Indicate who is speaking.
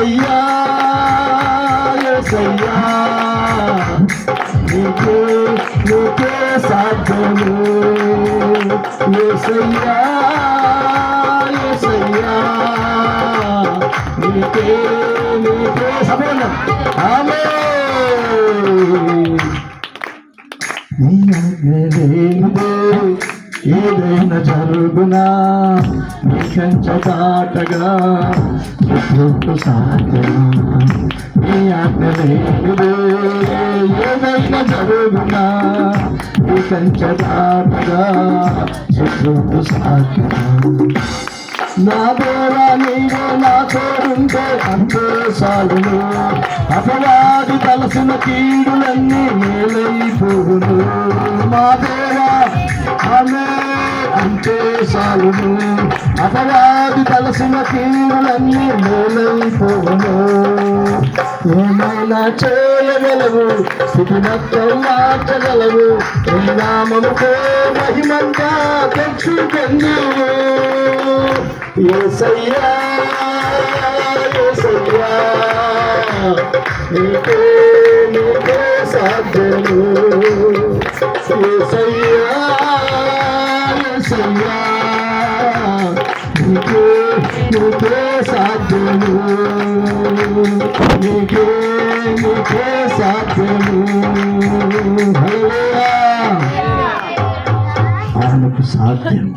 Speaker 1: యేసయ్యా యేసయ్యా నీకే సాధ్యము యేసయ్యా యేసయ్యా నీకే సఫలం ఆమేన్. నీ ఆజ్ఞలేనిదే ఏదైనా జరుగునా నీ కంచె దాటగా శత్రువుకు సాధ్యమా నీ ఆజ్ఞలేనిదే ఏదైనా జరుగునా నీ కంచె దాటగా శత్రువుకు సాధ్యమా నా దేవా నీవే నా తోడుంటే అంతే చాలును అపవాది తలసిన కీడులన్నీ మేలైపోవును మా దేవా ఆమె అంతే చాలును అపవాది తలసిన కీడులన్నీ మేలైపోవును ఏమైనా చేయగలవు స్థితిమత్వం మార్చగలవు నీ నామముతో మహిమంగా తెచ్చుకొందువు యేసయ్యా యేసయ్యా నీకే సాధ్యము యేసయ్యా యేసయ్యా నీకే సాధ్యము నీకే సాధ్యము హల్లెలూయా ఆయనకు సాధ్యం.